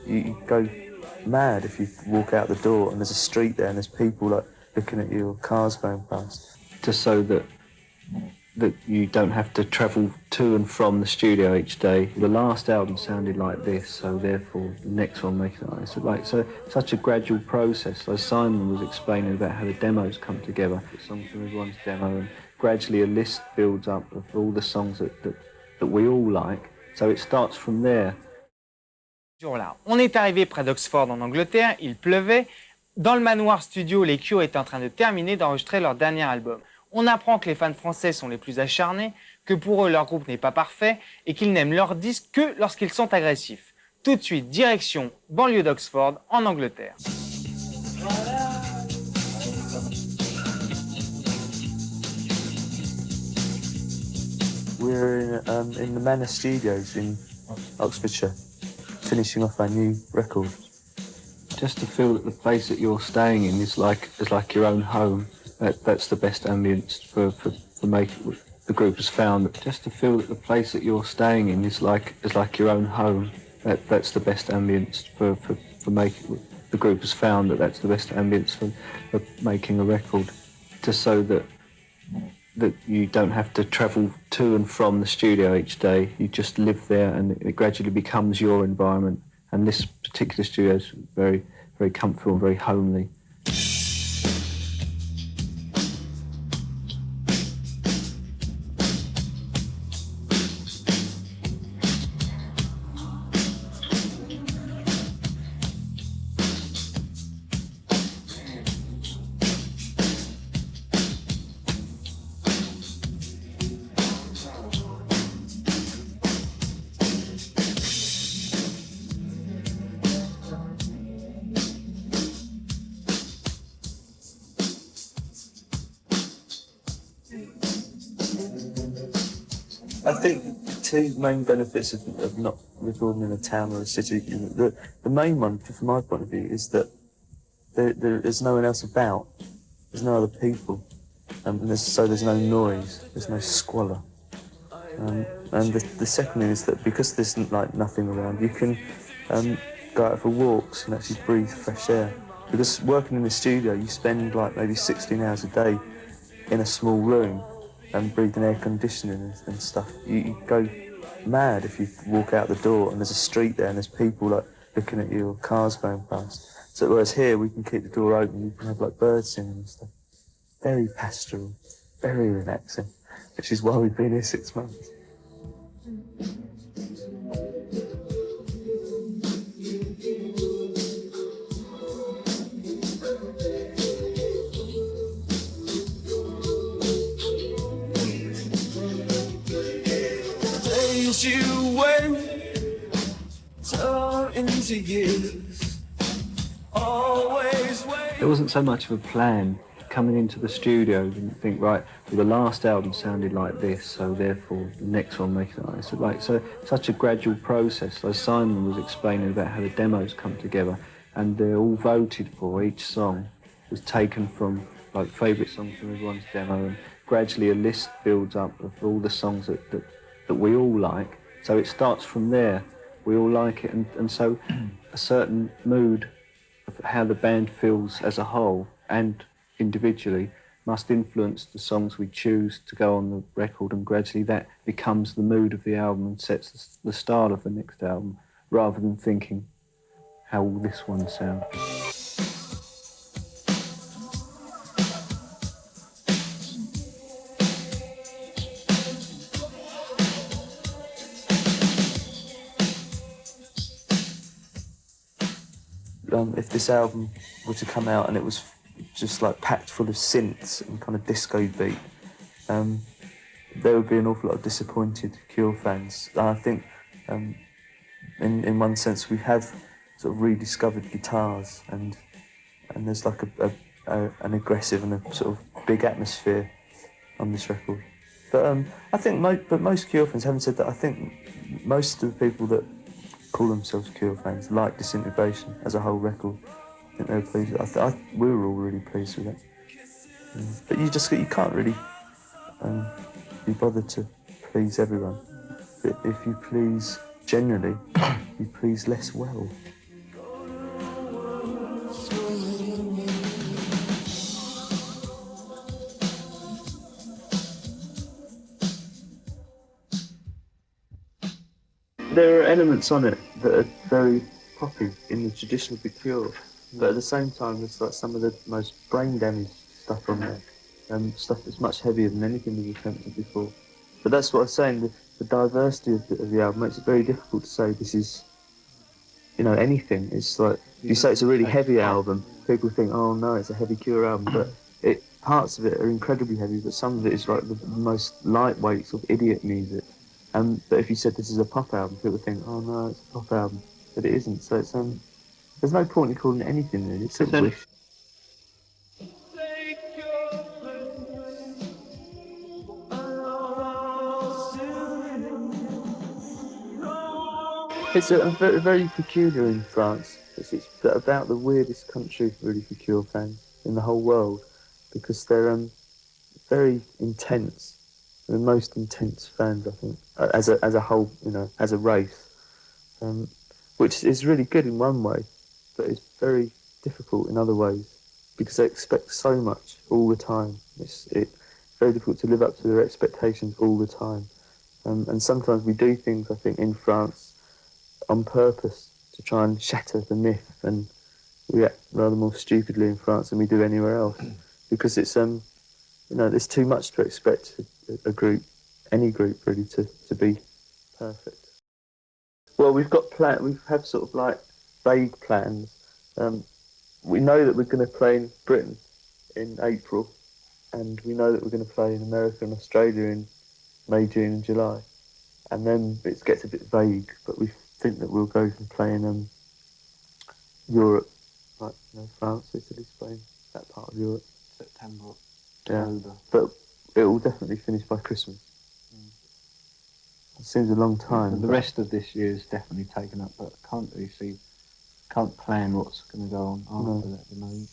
You go mad if you walk out the door and there's a street there and there's people like looking at you or cars going past. Just so that you don't have to travel to and from the studio each day. The last album sounded like this, so therefore the next one makes it like this. So such a gradual process. Like Simon was explaining about how the demos come together. Songs from everyone's demo, and gradually a list builds up of all the songs that we all like. So it starts from there. Ce jour-là, on est arrivé près d'Oxford en Angleterre, il pleuvait. Dans le manoir studio, les Cure étaient en train de terminer d'enregistrer leur dernier album. On apprend que les fans français sont les plus acharnés, que pour eux leur groupe n'est pas parfait et qu'ils n'aiment leurs disques que lorsqu'ils sont agressifs. Tout de suite, direction banlieue d'Oxford en Angleterre. We're in the Manor Studios in Oxfordshire, finishing off our new record. Just to feel that the place that you're staying in is like your own home. That's the best ambience for making. The group has found that just to feel that the place that you're staying in is like your own home. That's the best ambience for making. The group has found that that's the best ambience for making a record. Just so that you don't have to travel to and from the studio each day. You just live there, and it gradually becomes your environment. And this particular studio is very, very comfortable and very homely. I think the two main benefits of not recording in a town or a city, the main one, from my point of view, is that there's no one else about. There's no other people, so there's no noise, there's no squalor. And the second thing is that because there's like nothing around, you can go out for walks and actually breathe fresh air. Because working in the studio, you spend like maybe 16 hours a day in a small room and breathing air conditioning and stuff. You go mad if you walk out the door and there's a street there and there's people like looking at you or cars going past. So whereas here we can keep the door open, you can have like birds singing and stuff. Very pastoral, very relaxing, which is why we've been here 6 months. You wait, turn into years, always wait. There wasn't so much of a plan. Coming into the studio, didn't think, right, well, the last album sounded like this, so therefore the next one makes it like this. So such a gradual process. Like Simon was explaining about how the demos come together, and they're all voted for. Each song was taken from like favourite songs from everyone's demo, and gradually a list builds up of all the songs that we all like. So it starts from there. We all like it, and so a certain mood of how the band feels as a whole and individually must influence the songs we choose to go on the record, and gradually that becomes the mood of the album and sets the style of the next album, rather than thinking, how will this one sound? If this album were to come out and it was just like packed full of synths and kind of disco beat, there would be an awful lot of disappointed Cure fans. And I think in one sense we have sort of rediscovered guitars, and there's like an aggressive and a sort of big atmosphere on this record. But I think most Cure fans, having said that, I think most of the people that call themselves Cure fans like Disintegration as a whole record. I think they were pleased with it. We were all really pleased with it. But you can't really be bothered to please everyone. But if you please generally, you please less well. there are elements on it that are very poppy in the traditional piqueur, but at the same time there's like some of the most brain damaged stuff on there, stuff that's much heavier than anything we've attempted before. But that's what I was saying, the diversity of the album makes it very difficult to say this is, you know, anything. It's like, if you say it's a really heavy album, people think, oh no, it's a heavy Cure album, but parts of it are incredibly heavy, but some of it is like the most lightweight sort of idiot music. But if you said this is a pop album, people would think, oh no, it's a pop album, but it isn't. So it's there's no point in calling it anything really. It's sort of wish. It's very, very peculiar in France. It's about the weirdest country really for Cure fans in the whole world, because they're very intense. They're the most intense fans, I think, as a whole, you know, as a race, which is really good in one way, but it's very difficult in other ways because they expect so much all the time. It's very difficult to live up to their expectations all the time, and sometimes we do things, I think, in France on purpose to try and shatter the myth, and we act rather more stupidly in France than we do anywhere else, because it's you know, there's too much to expect a group, any group really, to be perfect. Well, we have sort of like vague plans. We know that we're going to play in Britain in April, and we know that we're going to play in America and Australia in May, June and July, and then it gets a bit vague, but we think that we'll go and play in Europe, like, you know, France, Italy, Spain, that part of Europe. September, October. Yeah, but it will definitely finish by Christmas. It seems a long time. The rest of this year is definitely taken up, but I can't really see, can't plan what's going to go on after that at the moment.